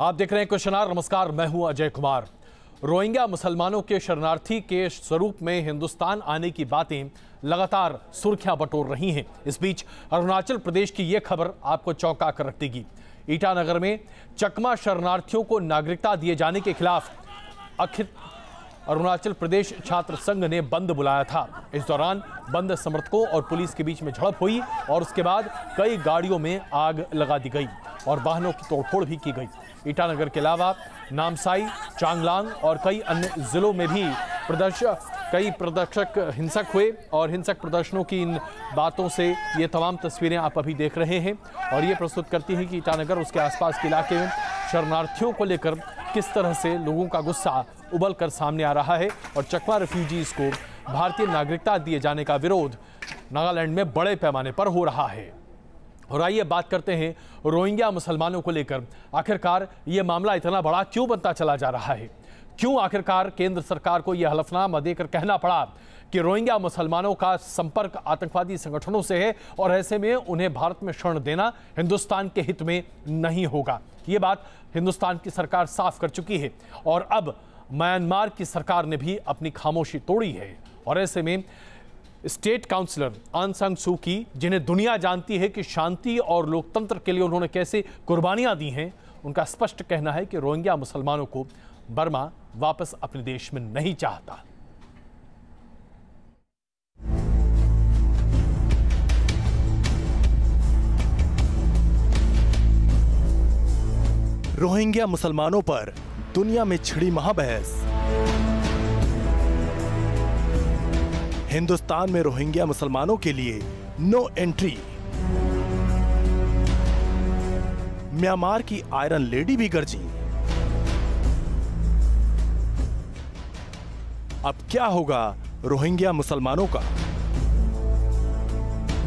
आप देख रहे हैं क्वेश्चन आवर। नमस्कार, मैं हूं अजय कुमार। रोहिंग्या मुसलमानों के शरणार्थी के स्वरूप में हिंदुस्तान आने की बातें लगातार सुर्खियां बटोर रही हैं। इस बीच अरुणाचल प्रदेश की यह खबर आपको चौंका कर रख देगी। ईटानगर में चकमा शरणार्थियों को नागरिकता दिए जाने के खिलाफ अखिल अरुणाचल प्रदेश छात्र संघ ने बंद बुलाया था। इस दौरान बंद समर्थकों और पुलिस के बीच में झड़प हुई और उसके बाद कई गाड़ियों में आग लगा दी गई और वाहनों की तोड़फोड़ भी की गई। ईटानगर के अलावा नामसाई, चांगलांग और कई अन्य जिलों में भी कई प्रदर्शक हिंसक हुए और हिंसक प्रदर्शनों की इन बातों से ये तमाम तस्वीरें आप अभी देख रहे हैं और ये प्रस्तुत करती हैं कि ईटानगर उसके आसपास के इलाके में शरणार्थियों को लेकर किस तरह से लोगों का गुस्सा उबल कर सामने आ रहा है और चकमा रेफ्यूजीज को भारतीय नागरिकता दिए जाने का विरोध नागालैंड में बड़े पैमाने पर हो रहा है। और आइए बात करते हैं रोहिंग्या मुसलमानों को लेकर। आखिरकार ये मामला इतना बड़ा क्यों बनता चला जा रहा है? क्यों आखिरकार केंद्र सरकार को यह हलफनामा देकर कहना पड़ा कि रोहिंग्या मुसलमानों का संपर्क आतंकवादी संगठनों से है और ऐसे में उन्हें भारत में शरण देना हिंदुस्तान के हित में नहीं होगा? ये बात हिंदुस्तान की सरकार साफ कर चुकी है और अब म्यांमार की सरकार ने भी अपनी खामोशी तोड़ी है। और ऐसे में स्टेट काउंसलर आंग सान सू की, जिन्हें दुनिया जानती है कि शांति और लोकतंत्र के लिए उन्होंने कैसे कुर्बानियां दी हैं, उनका स्पष्ट कहना है कि रोहिंग्या मुसलमानों को बर्मा वापस अपने देश में नहीं चाहता। रोहिंग्या मुसलमानों पर दुनिया में छिड़ी महाबहस। हिंदुस्तान में रोहिंग्या मुसलमानों के लिए नो एंट्री। म्यांमार की आयरन लेडी भी गरजी। अब क्या होगा रोहिंग्या मुसलमानों का?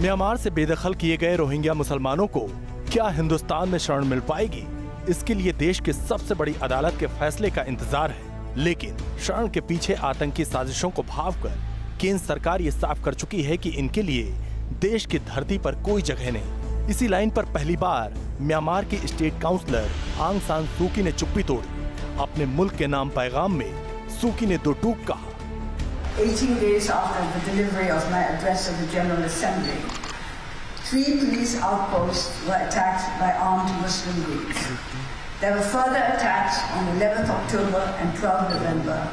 म्यांमार से बेदखल किए गए रोहिंग्या मुसलमानों को क्या हिंदुस्तान में शरण मिल पाएगी? इसके लिए देश की सबसे बड़ी अदालत के फैसले का इंतजार है। लेकिन शरण के पीछे आतंकी साजिशों को भांपकर केंद्र सरकार ये साफ कर चुकी है कि इनके लिए देश की धरती पर कोई जगह नहीं। इसी लाइन पर पहली बार म्यांमार की स्टेट काउंसलर आंग सान सू की ने चुप्पी तोड़ी। अपने मुल्क के नाम पैगाम में सू की ने दो टूक कहा। 18 days after the delivery of my address of the General Assembly, 3 police outposts were attacked by armed Muslim groups. There were further attacks on 11th October and 12th November,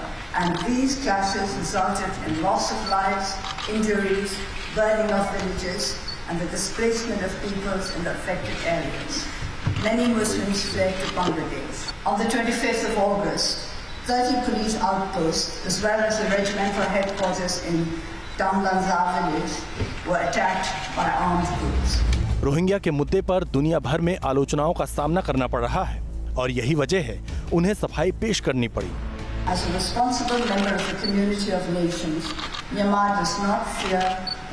and these clashes resulted in loss of lives, injuries, burning of villages, and the displacement of peoples in the affected areas. Many Muslims fled to Bangladesh. On the 25th of August, 30 police outposts, as well as the regimental headquarters in Damlanza village, were attacked by armed groups. Rohingya के मुद्दे पर दुनिया भर में आलोचनाओं का सामना करना पड़ रहा है और यही वजह है उन्हें सफाई पेश करनी पड़ी। As a responsible member of the community of nations, Myanmar does not fear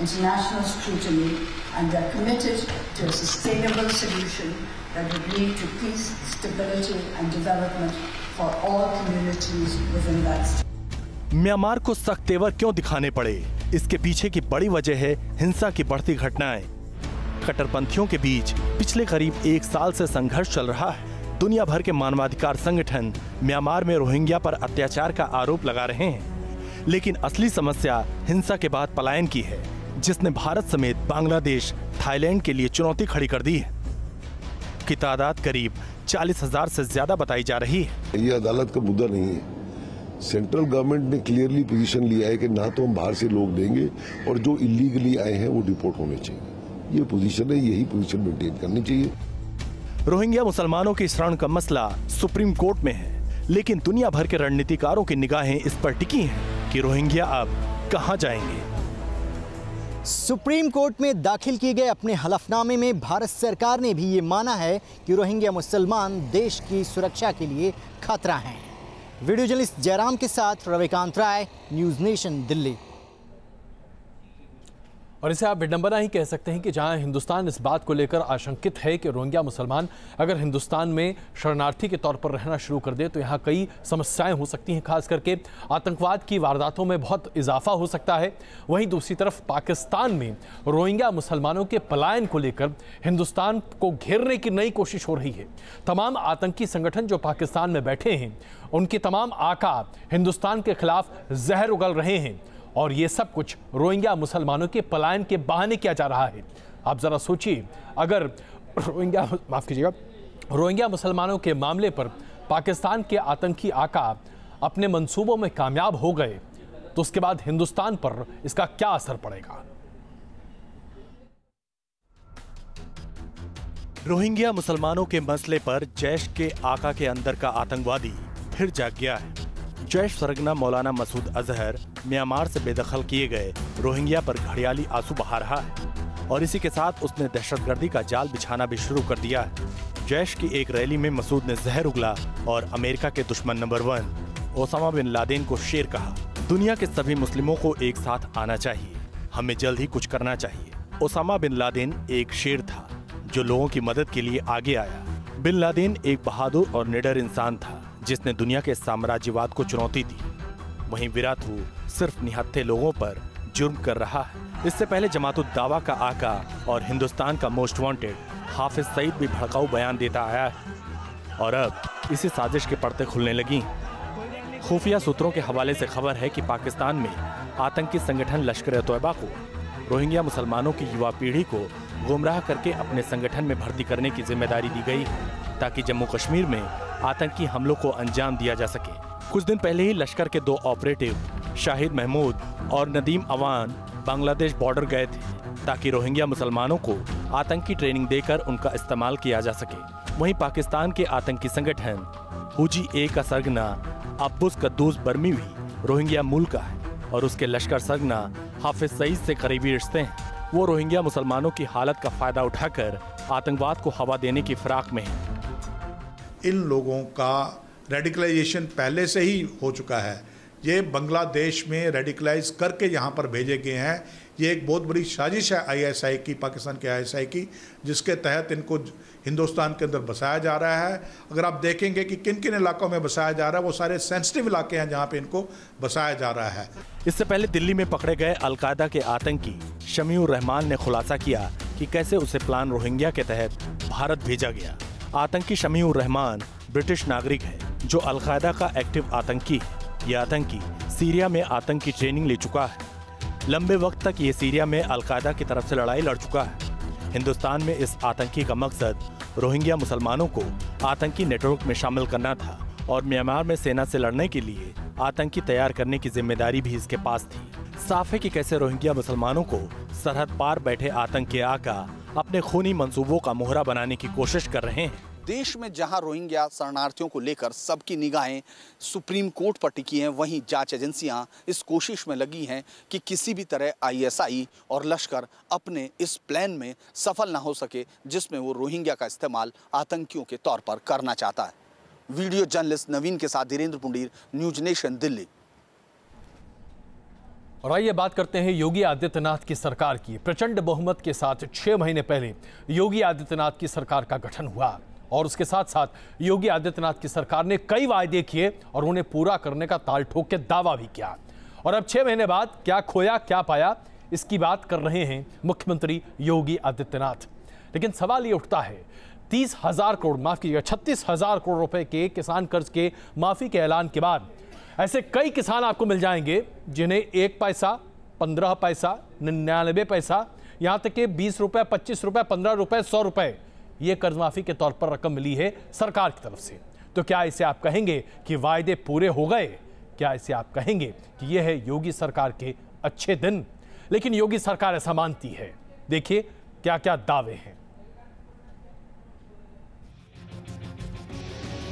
international scrutiny and they are committed to a sustainable solution that would lead to peace, stability and development for all communities within that state. Myanmar को सख्त तेवर क्यों दिखाने पड़े? इसके पीछे की बड़ी वजह है हिंसा की बढ़ती घटनाएं। कट्टरपंथियों के बीच पिछले करीब 1 साल से संघर्ष चल रहा है। दुनिया भर के मानवाधिकार संगठन म्यांमार में रोहिंग्या पर अत्याचार का आरोप लगा रहे हैं, लेकिन असली समस्या हिंसा के बाद पलायन की है, जिसने भारत समेत बांग्लादेश, थाईलैंड के लिए चुनौती खड़ी कर दी है। की तादाद करीब 40,000 से ज्यादा बताई जा रही है। ये अदालत का मुद्दा नहीं है। सेंट्रल गवर्नमेंट ने क्लियरली पोजीशन लिया है कि ना तो हम बाहर से लोग देंगे और जो इलीगली आए हैं वो डिपोर्ट होने चाहिए। ये पोजीशन है, यही पोजीशन मेंटेन करनी चाहिए। रोहिंग्या मुसलमानों की शरण का मसला सुप्रीम कोर्ट में है, लेकिन दुनिया भर के रणनीतिकारों की निगाहें इस पर टिकी हैं कि रोहिंग्या अब कहां जाएंगे। सुप्रीम कोर्ट में दाखिल किए गए अपने हलफनामे में भारत सरकार ने भी ये माना है कि रोहिंग्या मुसलमान देश की सुरक्षा के लिए खतरा हैं। वीडियो जर्नलिस्ट जयराम के साथ रविकांत राय, न्यूज़ नेशन, दिल्ली। और इसे आप विडंबना ही कह सकते हैं कि जहां हिंदुस्तान इस बात को लेकर आशंकित है कि रोहिंग्या मुसलमान अगर हिंदुस्तान में शरणार्थी के तौर पर रहना शुरू कर दे तो यहां कई समस्याएं हो सकती हैं, खास करके आतंकवाद की वारदातों में बहुत इजाफा हो सकता है। वहीं दूसरी तरफ पाकिस्तान में रोहिंग्या मुसलमानों के पलायन को लेकर हिंदुस्तान को घेरने की नई कोशिश हो रही है। तमाम आतंकी संगठन जो पाकिस्तान में बैठे हैं उनके तमाम आका हिंदुस्तान के खिलाफ जहर उगल रहे हैं और ये सब कुछ रोहिंग्या मुसलमानों के पलायन के बहाने किया जा रहा है। आप जरा सोचिए, अगर रोहिंग्या मुसलमानों के मामले पर पाकिस्तान के आतंकी आका अपने मंसूबों में कामयाब हो गए तो उसके बाद हिंदुस्तान पर इसका क्या असर पड़ेगा। रोहिंग्या मुसलमानों के मसले पर जैश के आका के अंदर का आतंकवादी फिर जाग गया है। जैश सरगना मौलाना मसूद अजहर म्यांमार से बेदखल किए गए रोहिंग्या पर घड़ियाली आंसू बहा रहा है और इसी के साथ उसने दहशतगर्दी का जाल बिछाना भी शुरू कर दिया है। जैश की एक रैली में मसूद ने जहर उगला और अमेरिका के दुश्मन नंबर 1 ओसामा बिन लादेन को शेर कहा। दुनिया के सभी मुस्लिमों को एक साथ आना चाहिए, हमें जल्द ही कुछ करना चाहिए। ओसामा बिन लादेन एक शेर था जो लोगों की मदद के लिए आगे आया। बिन लादेन एक बहादुर और निडर इंसान था जिसने दुनिया के साम्राज्यवाद को चुनौती दी। वहीं विराथू सिर्फ निहत्थे लोगों पर जुर्म कर रहा है। इससे पहले जमातुद दावा का आका और हिंदुस्तान का मोस्ट वांटेड हाफिज सईद भी भड़काऊ बयान देता आया है और अब इसी साजिश के पर्दे खुलने लगी। खुफिया सूत्रों के हवाले से खबर है कि पाकिस्तान में आतंकी संगठन लश्कर-ए-तौयबा को रोहिंग्या मुसलमानों की युवा पीढ़ी को गुमराह करके अपने संगठन में भर्ती करने की जिम्मेदारी दी गई ताकि जम्मू कश्मीर में आतंकी हमलों को अंजाम दिया जा सके। कुछ दिन पहले ही लश्कर के 2 ऑपरेटिव शाहिद महमूद और नदीम अवान बांग्लादेश बॉर्डर गए थे ताकि रोहिंग्या मुसलमानों को आतंकी ट्रेनिंग देकर उनका इस्तेमाल किया जा सके। वहीं पाकिस्तान के आतंकी संगठन हुजी-ए का सरगना अब्बुस कद्दूस बर्मी भी रोहिंग्या मूल का है और उसके लश्कर सरगना हाफिज सईद से करीबी रिश्ते हैं। वो रोहिंग्या मुसलमानों की हालत का फायदा उठाकर आतंकवाद को हवा देने की फिराक में है। इन लोगों का रेडिकलाइजेशन पहले से ही हो चुका है। ये बांग्लादेश में रेडिकलाइज करके यहाँ पर भेजे गए हैं। ये एक बहुत बड़ी साजिश है आईएसआई की, पाकिस्तान के आईएसआई की, जिसके तहत इनको हिंदुस्तान के अंदर बसाया जा रहा है। अगर आप देखेंगे कि किन किन इलाकों में बसाया जा रहा है, वो सारे सेंसिटिव इलाके हैं जहाँ पे इनको बसाया जा रहा है। इससे पहले दिल्ली में पकड़े गए अलकायदा के आतंकी शमीउर रहमान ने खुलासा किया कि कैसे उसे प्लान रोहिंग्या के तहत भारत भेजा गया। आतंकी शमीउर रहमान ब्रिटिश नागरिक है जो अलकायदा का एक्टिव आतंकी है। ये आतंकी सीरिया में आतंकी ट्रेनिंग ले चुका है। लंबे वक्त तक ये सीरिया में अलकायदा की तरफ से लड़ाई लड़ चुका है। हिंदुस्तान में इस आतंकी का मकसद रोहिंग्या मुसलमानों को आतंकी नेटवर्क में शामिल करना था और म्यांमार में सेना से लड़ने के लिए आतंकी तैयार करने की जिम्मेदारी भी इसके पास थी। साफ है कि कैसे रोहिंग्या मुसलमानों को सरहद पार बैठे आतंक के आका अपने खूनी मंसूबों का मोहरा बनाने की कोशिश कर रहे हैं। देश में जहां रोहिंग्या शरणार्थियों को लेकर सबकी निगाहें सुप्रीम कोर्ट पर टिकी हैं, वहीं जांच एजेंसियां इस कोशिश में लगी हैं कि किसी भी तरह आईएसआई और लश्कर अपने इस प्लान में सफल ना हो सके जिसमें वो रोहिंग्या का इस्तेमाल आतंकियों के तौर पर करना चाहता है। वीडियो जर्नलिस्ट नवीन के साथ धीरेन्द्र पुंडीर, न्यूज नेशन, दिल्ली। और आइए बात करते हैं योगी आदित्यनाथ की सरकार की। प्रचंड बहुमत के साथ 6 महीने पहले योगी आदित्यनाथ की सरकार का गठन हुआ और उसके साथ साथ योगी आदित्यनाथ की सरकार ने कई वायदे किए और उन्हें पूरा करने का ताल ठोक के दावा भी किया। और अब 6 महीने बाद क्या खोया क्या पाया, इसकी बात कर रहे हैं मुख्यमंत्री योगी आदित्यनाथ। लेकिन सवाल ये उठता है, 30,000 करोड़ माफ कीजिएगा 36,000 करोड़ रुपए के किसान कर्ज के माफी के ऐलान के बाद ऐसे कई किसान आपको मिल जाएंगे जिन्हें 1 पैसा, 15 पैसा, 99 पैसा, यहां तक कि 20 रुपए, 25 रुपए, 15 रुपए, 100 रुपए ये कर्ज माफी के तौर पर रकम मिली है सरकार की तरफ से। तो क्या इसे आप कहेंगे कि वायदे पूरे हो गए? क्या इसे आप कहेंगे कि यह है योगी सरकार के अच्छे दिन? लेकिन योगी सरकार ऐसा मानती है। देखिए क्या क्या दावे हैं।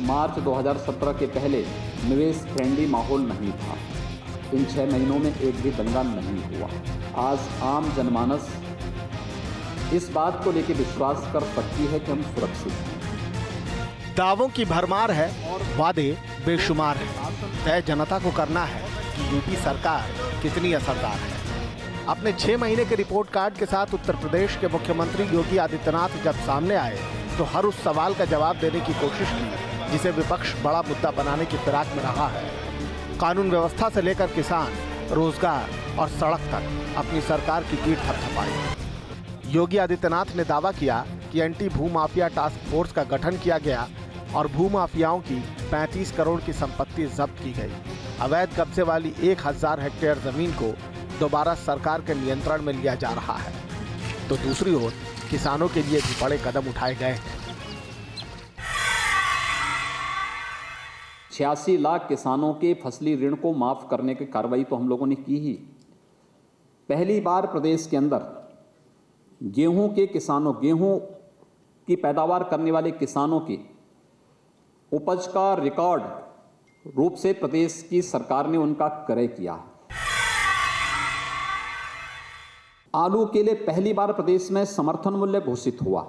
मार्च 2017 के पहले निवेश फ्रेंडली माहौल नहीं था। इन 6 महीनों में एक भी दंगा नहीं हुआ। आज आम जनमानस इस बात को लेकर विश्वास कर सकती है कि हम सुरक्षित हैं। दावों की भरमार है और वादे बेशुमार हैं। तय जनता को करना है कि यूपी सरकार कितनी असरदार है। अपने 6 महीने के रिपोर्ट कार्ड के साथ उत्तर प्रदेश के मुख्यमंत्री योगी आदित्यनाथ जब सामने आए तो हर उस सवाल का जवाब देने की कोशिश की जिसे विपक्ष बड़ा मुद्दा बनाने की फिराक में रहा है। कानून व्यवस्था से लेकर किसान, रोजगार और सड़क तक अपनी सरकार की पीठ थपथपाई। योगी आदित्यनाथ ने दावा किया कि एंटी भूमाफिया टास्क फोर्स का गठन किया गया और भूमाफियाओं की 35 करोड़ की संपत्ति जब्त की गई। अवैध कब्जे वाली 1000 हेक्टेयर जमीन को दोबारा सरकार के नियंत्रण में लिया जा रहा है, तो दूसरी ओर किसानों के लिए भी बड़े कदम उठाए गए हैं। 86 लाख किसानों के फसली ऋण को माफ करने की कार्रवाई तो हम लोगों ने की ही। पहली बार प्रदेश के अंदर गेहूं के किसानों, गेहूं की पैदावार करने वाले किसानों की उपज का रिकॉर्ड रूप से प्रदेश की सरकार ने उनका क्रय किया। आलू के लिए पहली बार प्रदेश में समर्थन मूल्य घोषित हुआ।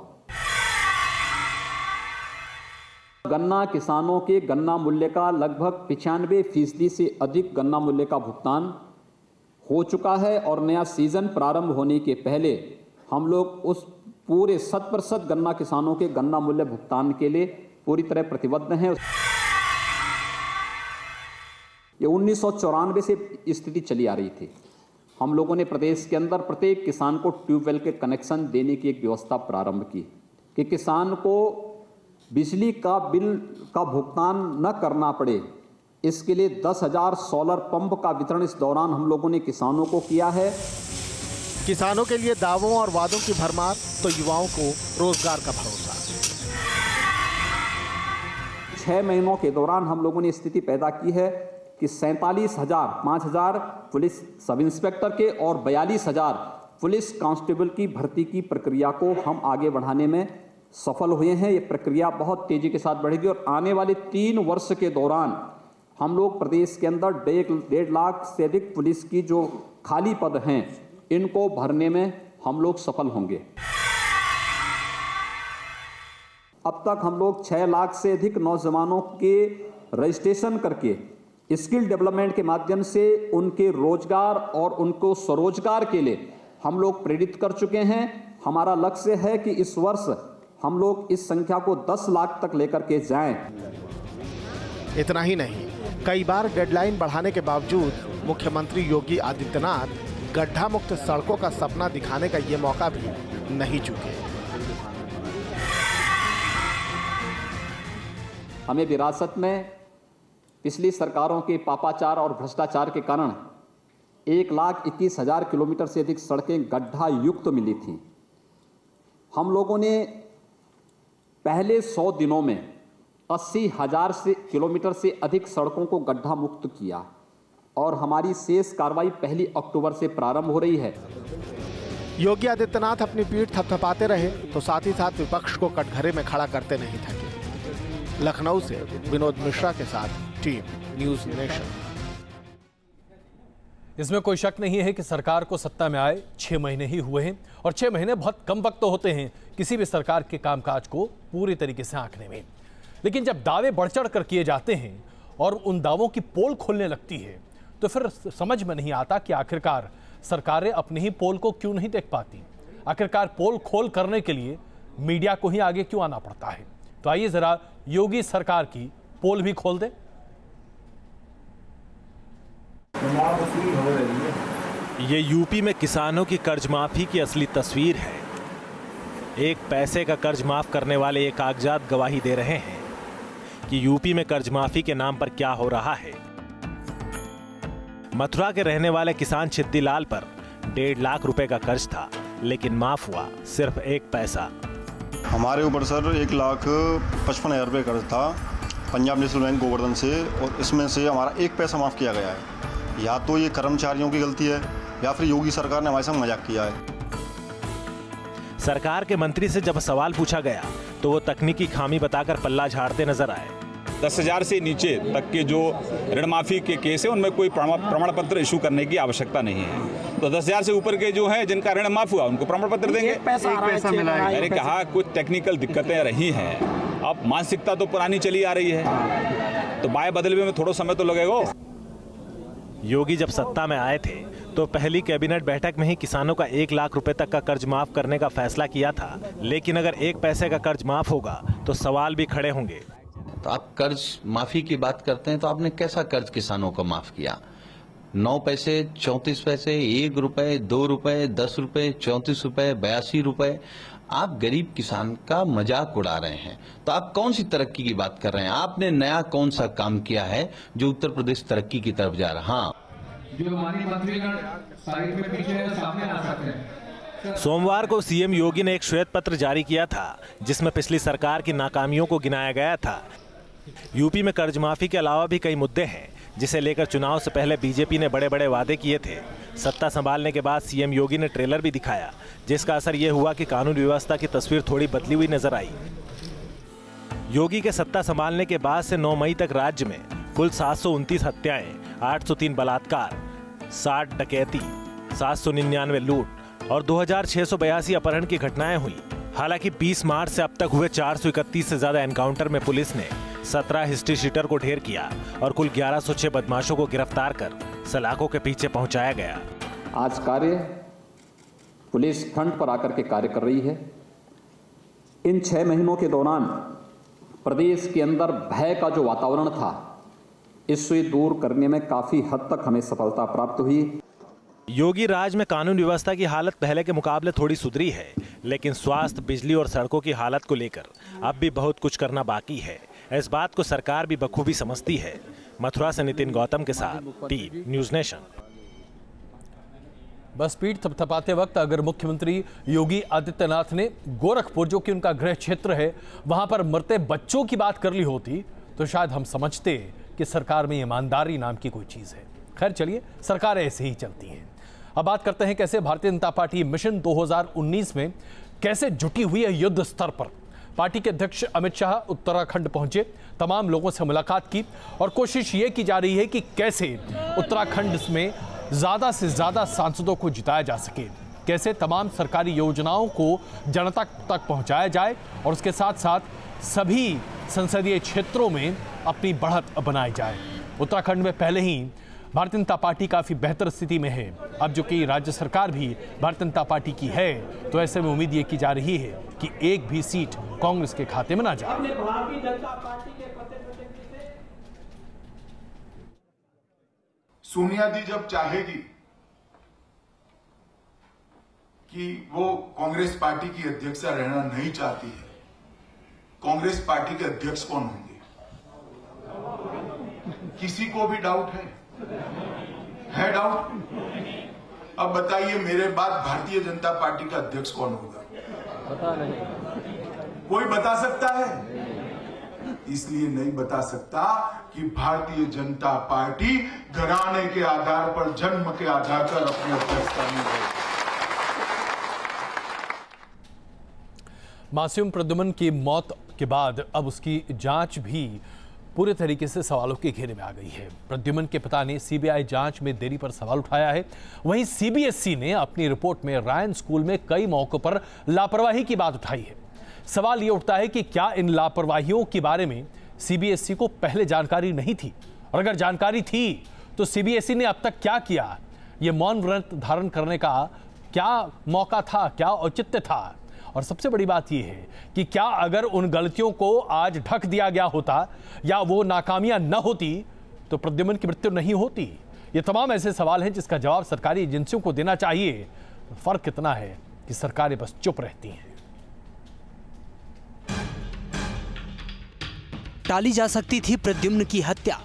गन्ना किसानों के गन्ना मूल्य का लगभग 95% से अधिक गन्ना मूल्य का भुगतान हो चुका है और नया सीजन प्रारंभ होने के पहले हम लोग उस पूरे 100% गन्ना किसानों के गन्ना मूल्य भुगतान के लिए पूरी तरह प्रतिबद्ध हैं। ये 1994 से स्थिति चली आ रही थी। हम लोगों ने प्रदेश के अंदर प्रत्येक किसान को ट्यूबवेल के कनेक्शन देने की एक व्यवस्था प्रारंभ की कि किसान को बिजली का बिल का भुगतान न करना पड़े। इसके लिए 10,000 सोलर पंप का वितरण इस दौरान हम लोगों ने किसानों को किया है। किसानों के लिए दावों और वादों की भरमार तो युवाओं को रोजगार का भरोसा। 6 महीनों के दौरान हम लोगों ने स्थिति पैदा की है कि 5,000 पुलिस सब इंस्पेक्टर के और 42,000 पुलिस कांस्टेबल की भर्ती की प्रक्रिया को हम आगे बढ़ाने में सफल हुए हैं। ये प्रक्रिया बहुत तेजी के साथ बढ़ेगी और आने वाले 3 वर्ष के दौरान हम लोग प्रदेश के अंदर 1.5 लाख से अधिक पुलिस की जो खाली पद हैं इनको भरने में हम लोग सफल होंगे। अब तक हम लोग 6 लाख से अधिक नौजवानों के रजिस्ट्रेशन करके स्किल डेवलपमेंट के माध्यम से उनके रोजगार और उनको स्वरोजगार के लिए हम लोग प्रेरित कर चुके हैं। हमारा लक्ष्य है कि इस वर्ष हम लोग इस संख्या को 10 लाख तक लेकर के जाएं। इतना ही नहीं, कई बार डेडलाइन बढ़ाने के बावजूद मुख्यमंत्री योगी आदित्यनाथ गड्ढा मुक्त सड़कों का सपना दिखाने का ये मौका भी नहीं चूके। हमें विरासत में पिछली सरकारों के पापाचार और भ्रष्टाचार के कारण 1,21,000 किलोमीटर से अधिक सड़कें गड्ढा युक्त मिली थी। हम लोगों ने पहले 100 दिनों में 80,000 किलोमीटर से अधिक सड़कों को गड्ढा मुक्त किया और हमारी शेष कार्रवाई 1 अक्टूबर से प्रारंभ हो रही है। योगी आदित्यनाथ अपनी पीठ थपथपाते रहे तो साथ ही साथ विपक्ष को कटघरे में खड़ा करते नहीं थके। लखनऊ से विनोद मिश्रा के साथ टीम न्यूज़ नेशन। इसमें कोई शक नहीं है कि सरकार को सत्ता में आए 6 महीने ही हुए हैं और 6 महीने बहुत कम वक्त तो होते हैं किसी भी सरकार के कामकाज को पूरी तरीके से आंकने में। लेकिन जब दावे बढ़ चढ़ कर किए जाते हैं और उन दावों की पोल खोलने लगती है तो फिर समझ में नहीं आता कि आखिरकार सरकारें अपनी ही पोल को क्यों नहीं देख पाती। आखिरकार पोल खोल करने के लिए मीडिया को ही आगे क्यों आना पड़ता है। तो आइए जरा योगी सरकार की पोल भी खोल दे। ये यूपी में किसानों की कर्ज माफी की असली तस्वीर है। एक पैसे का कर्ज माफ करने वाले ये कागजात गवाही दे रहे हैं कि यूपी में कर्ज माफी के नाम पर क्या हो रहा है। मथुरा के रहने वाले किसान छिद्दीलाल पर 1.5 लाख रुपए का कर्ज था, लेकिन माफ हुआ सिर्फ 1 पैसा। हमारे ऊपर सर 1,55,000 रुपये कर्ज था पंजाब नेशनल बैंक गोवर्धन से, और इसमें से हमारा 1 पैसा माफ़ किया गया है। या तो ये कर्मचारियों की गलती है या फिर योगी सरकार ने हमारे साथ मजाक किया है। सरकार के मंत्री से जब सवाल पूछा गया तो वो तकनीकी खामी बताकर पल्ला झाड़ते नजर आए। 10,000 से नीचे तक के जो ऋण माफी के केस है उनमें कोई प्रमाण पत्र इशू करने की आवश्यकता नहीं है। तो 10,000 से ऊपर के जो है जिनका ऋण माफ हुआ उनको प्रमाण पत्र देंगे। एक पैसा मिला है। मैंने कहा कुछ टेक्निकल दिक्कतें रही हैं। अब मानसिकता तो पुरानी चली आ रही है, तो बाएं बदलने में थोड़ा समय तो लगेगा। योगी जब सत्ता में आए थे तो पहली कैबिनेट बैठक में ही किसानों का 1 लाख रुपए तक का कर्ज माफ करने का फैसला किया था। लेकिन अगर 1 पैसे का कर्ज माफ होगा तो सवाल भी खड़े होंगे। तो आप कर्ज माफी की बात करते हैं तो आपने कैसा कर्ज किसानों को माफ किया? 9 पैसे, 34 पैसे, 1 रुपए, 2 रुपए, 10 रुपए, 34 रुपए, 82 रुपए। आप गरीब किसान का मजाक उड़ा रहे हैं। तो आप कौन सी तरक्की की बात कर रहे हैं? आपने नया कौन सा काम किया है जो उत्तर प्रदेश तरक्की की तरफ जा रहा? हाँ, जो हमारी मंत्रीगण साइड में पीछे सामने आ सकते हैं। सोमवार को सीएम योगी ने एक श्वेत पत्र जारी किया था जिसमें पिछली सरकार की नाकामियों को गिनाया गया था। यूपी में कर्ज माफी के अलावा भी कई मुद्दे हैं जिसे लेकर चुनाव से पहले बीजेपी ने बड़े बड़े वादे किए थे। सत्ता संभालने के बाद सीएम योगी ने ट्रेलर भी दिखाया जिसका असर ये हुआ कि कानून व्यवस्था की तस्वीर थोड़ी बदली हुई नजर आई। योगी के सत्ता संभालने के बाद से 9 मई तक राज्य में कुल 729 हत्याएं, 803 बलात्कार, 60 डकैती, 799 लूट और 2682 अपहरण की घटनाएं हुई। हालांकि 20 मार्च से अब तक हुए 431 से ज्यादा एनकाउंटर में पुलिस ने 17 हिस्ट्री शीटर को ढेर किया और कुल 1106 बदमाशों को गिरफ्तार कर सलाखों के पीछे पहुंचाया गया। आज कार्य पुलिस फ्रंट पर आकर के कार्य कर रही है। इन 6 महीनों के दौरान प्रदेश के अंदर भय का जो वातावरण था इससे दूर करने में काफी हद तक हमें सफलता प्राप्त हुई। योगी राज में कानून व्यवस्था की हालत पहले के मुकाबले थोड़ी सुधरी है, लेकिन स्वास्थ्य, बिजली और सड़कों की हालत को लेकर अब भी बहुत कुछ करना बाकी है। इस बात को सरकार भी बखूबी समझती है। मथुरा से नितिन गौतम के साथ टीवी न्यूज़ नेशन। बस पीठ थपथपाते वक्त अगर मुख्यमंत्री योगी आदित्यनाथ ने गोरखपुर, जो कि उनका गृह क्षेत्र है, वहां पर मरते बच्चों की बात कर ली होती तो शायद हम समझते कि सरकार में ईमानदारी नाम की कोई चीज है। खैर चलिए, सरकार ऐसे ही चलती है। अब बात करते हैं कैसे भारतीय जनता पार्टी मिशन 2019 में कैसे जुटी हुई है युद्ध स्तर पर। पार्टी के अध्यक्ष अमित शाह उत्तराखंड पहुंचे, तमाम लोगों से मुलाकात की और कोशिश ये की जा रही है कि कैसे उत्तराखंड में ज़्यादा से ज़्यादा सांसदों को जिताया जा सके, कैसे तमाम सरकारी योजनाओं को जनता तक पहुंचाया जाए और उसके साथ साथ सभी संसदीय क्षेत्रों में अपनी बढ़त बनाई जाए। उत्तराखंड में पहले ही भारतीय जनता पार्टी काफ़ी बेहतर स्थिति में है। अब जो कि राज्य सरकार भी भारतीय जनता पार्टी की है, तो ऐसे में उम्मीद ये की जा रही है कि एक भी सीट कांग्रेस के खाते में ना जाए। सोनिया जी जब चाहेगी कि वो कांग्रेस पार्टी की अध्यक्षा रहना नहीं चाहती है, कांग्रेस पार्टी के अध्यक्ष कौन होंगे? किसी को भी डाउट है डाउट? अब बताइए, मेरे बाद भारतीय जनता पार्टी का अध्यक्ष कौन होगा? पता नहीं। कोई बता सकता है? इसलिए नहीं बता सकता कि भारतीय जनता पार्टी घराने के आधार पर, जन्म के आधार पर अपने अध्यक्षता में है। मासूम प्रद्युम्न की मौत के बाद अब उसकी जांच भी पूरे तरीके से सवालों के घेरे में आ गई है। प्रद्युम्न के पिता ने सीबीआई जांच में देरी पर सवाल उठाया है। वहीं सीबीएसई ने अपनी रिपोर्ट में रायन स्कूल में कई मौकों पर लापरवाही की बात उठाई है। सवाल ये उठता है कि क्या इन लापरवाहियों के बारे में सीबीएसई को पहले जानकारी नहीं थी, और अगर जानकारी थी तो सीबीएसई ने अब तक क्या किया? ये मौन व्रत धारण करने का क्या मौका था, क्या औचित्य था? और सबसे बड़ी बात यह है कि क्या अगर उन गलतियों को आज ढक दिया गया होता या वो नाकामियां न होती तो प्रद्युम्न की मृत्यु नहीं होती? ये तमाम ऐसे सवाल हैं जिसका जवाब सरकारी एजेंसियों को देना चाहिए। फर्क कितना है कि सरकारें बस चुप रहती हैं। टाली जा सकती थी प्रद्युम्न की हत्या,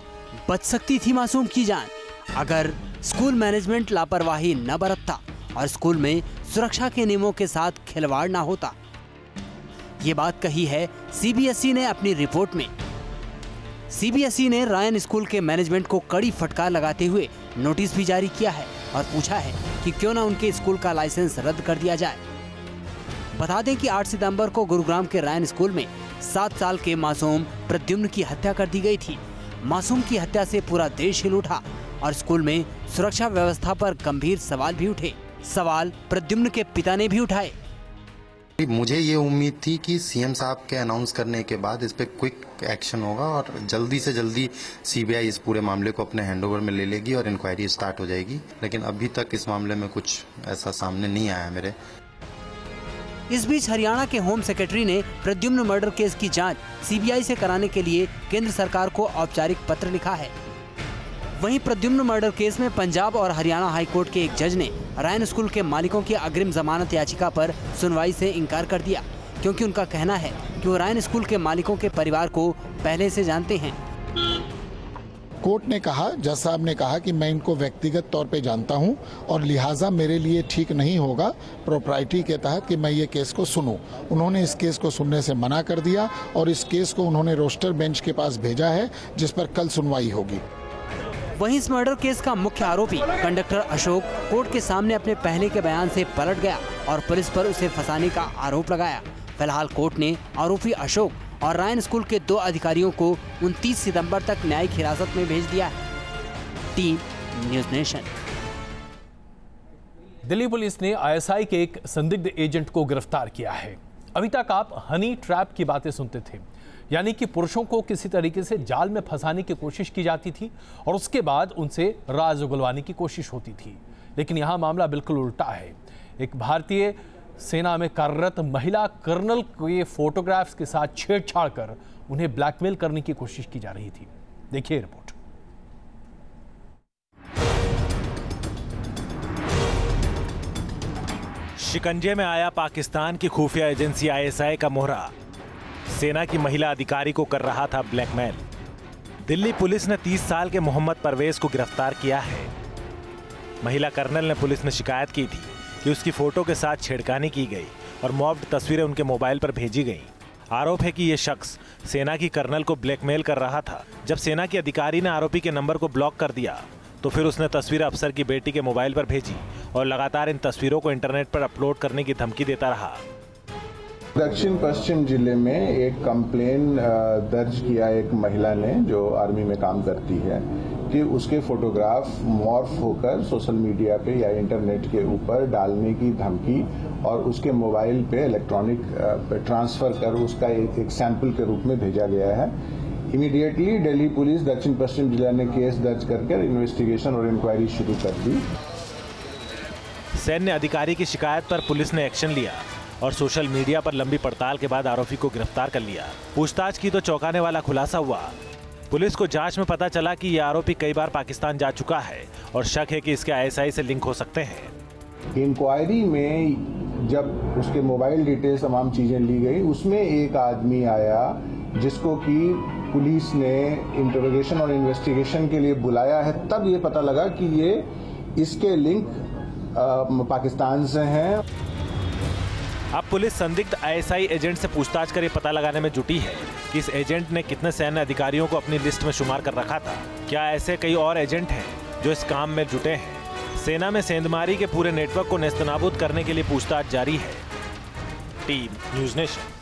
बच सकती थी मासूम की जान, अगर स्कूल मैनेजमेंट लापरवाही न बरतता और स्कूल में सुरक्षा के नियमों के साथ खिलवाड़ ना होता। ये बात कही है सीबीएसई ने अपनी रिपोर्ट में। सीबीएसई ने रायन स्कूल के मैनेजमेंट को कड़ी फटकार लगाते हुए नोटिस भी जारी किया है और पूछा है कि क्यों ना उनके स्कूल का लाइसेंस रद्द कर दिया जाए। बता दें कि 8 सितंबर को गुरुग्राम के रायन स्कूल में 7 साल के मासूम प्रद्युम्न की हत्या कर दी गई थी। मासूम की हत्या से पूरा देश हिल उठा और स्कूल में सुरक्षा व्यवस्था पर गंभीर सवाल भी उठे। सवाल प्रद्युम्न के पिता ने भी उठाए। मुझे ये उम्मीद थी कि सीएम साहब के अनाउंस करने के बाद इस पे क्विक एक्शन होगा और जल्दी से जल्दी सीबीआई इस पूरे मामले को अपने हैंडओवर में ले लेगी और इंक्वायरी स्टार्ट हो जाएगी, लेकिन अभी तक इस मामले में कुछ ऐसा सामने नहीं आया मेरे। इस बीच हरियाणा के होम सेक्रेटरी ने प्रद्युम्न मर्डर केस की जांच सीबीआई से कराने के लिए केंद्र सरकार को औपचारिक पत्र लिखा है। वहीं प्रद्युम्न मर्डर केस में पंजाब और हरियाणा हाईकोर्ट के एक जज ने रायन स्कूल के मालिकों की अग्रिम जमानत याचिका पर सुनवाई से इनकार कर दिया, क्योंकि उनका कहना है कि वो रायन स्कूल के मालिकों के परिवार को पहले से जानते हैं। कोर्ट ने कहा, जज साहब ने कहा कि मैं इनको व्यक्तिगत तौर पे जानता हूं और लिहाजा मेरे लिए ठीक नहीं होगा प्रोप्राइटी के तहत कि मैं ये केस को सुनूं। उन्होंने इस केस को सुनने से मना कर दिया और इस केस को उन्होंने रोस्टर बेंच के पास भेजा है, जिस पर कल सुनवाई होगी। वहीं इस मर्डर केस का मुख्य आरोपी कंडक्टर अशोक कोर्ट के सामने अपने पहले के बयान से पलट गया और पुलिस पर उसे फंसाने का आरोप लगाया। फिलहाल कोर्ट ने आरोपी अशोक और रायन स्कूल के 2 अधिकारियों को 29 सितंबर तक न्यायिक हिरासत में भेज दिया है। Team news nation. Delhi police ने आईएसआई के एक संदिग्ध एजेंट को गिरफ्तार किया है। अभी तक आप हनी ट्रैप की बातें सुनते थे, यानी कि पुरुषों को किसी तरीके से जाल में फंसाने की कोशिश की जाती थी और उसके बाद उनसे राज उगलवाने की कोशिश होती थी। लेकिन यहां मामला बिल्कुल उल्टा है। एक भारतीय सेना में कार्यरत महिला कर्नल के फोटोग्राफ्स के साथ छेड़छाड़ कर उन्हें ब्लैकमेल करने की कोशिश की जा रही थी। देखिए रिपोर्ट। शिकंजे में आया पाकिस्तान की खुफिया एजेंसी आईएसआई का मोहरा। सेना की महिला अधिकारी को कर रहा था ब्लैकमेल। दिल्ली पुलिस ने 30 साल के मोहम्मद परवेज को गिरफ्तार किया है। महिला कर्नल ने पुलिस में शिकायत की थी कि उसकी फोटो के साथ छेड़खानी की गई और मॉब्ड तस्वीरें उनके मोबाइल पर भेजी गईं। आरोप है कि यह शख्स सेना की कर्नल को ब्लैकमेल कर रहा था। जब सेना के अधिकारी ने आरोपी के नंबर को ब्लॉक कर दिया तो फिर उसने तस्वीरें अफसर की बेटी के मोबाइल पर भेजी और लगातार इन तस्वीरों को इंटरनेट पर अपलोड करने की धमकी देता रहा। दक्षिण पश्चिम जिले में एक कंप्लेन दर्ज किया एक महिला ने, जो आर्मी में काम करती है, कि उसके फोटोग्राफ मॉर्फ होकर सोशल मीडिया पे या इंटरनेट के ऊपर डालने की धमकी और उसके मोबाइल पे इलेक्ट्रॉनिक ट्रांसफर कर उसका एक सैंपल के रूप में भेजा गया है। इमीडिएटली दिल्ली पुलिस दक्षिण पश्चिम जिला ने केस दर्ज करके इन्वेस्टिगेशन और इंक्वायरी शुरू कर दी। सैन्य अधिकारी की शिकायत पर पुलिस ने एक्शन लिया और सोशल मीडिया पर लंबी पड़ताल के बाद आरोपी को गिरफ्तार कर लिया। पूछताछ की तो चौंकाने वाला खुलासा हुआ। पुलिस को जांच में पता चला कि यह आरोपी कई बार पाकिस्तान जा चुका है और शक है कि इसके आईएसआई से लिंक हो सकते हैं। इंक्वायरी में जब उसके मोबाइल डिटेल्स तमाम चीजें ली गई, उसमें एक आदमी आया जिसको कि पुलिस ने इंटरोगेशन और इन्वेस्टिगेशन के लिए बुलाया है। तब ये पता लगा कि ये इसके लिंक पाकिस्तान से हैं। अब पुलिस संदिग्ध आईएसआई एजेंट से पूछताछ कर ये पता लगाने में जुटी है कि इस एजेंट ने कितने सैन्य अधिकारियों को अपनी लिस्ट में शुमार कर रखा था। क्या ऐसे कई और एजेंट हैं जो इस काम में जुटे हैं? सेना में सेंधमारी के पूरे नेटवर्क को नेस्तनाबूद करने के लिए पूछताछ जारी है। Team news nation.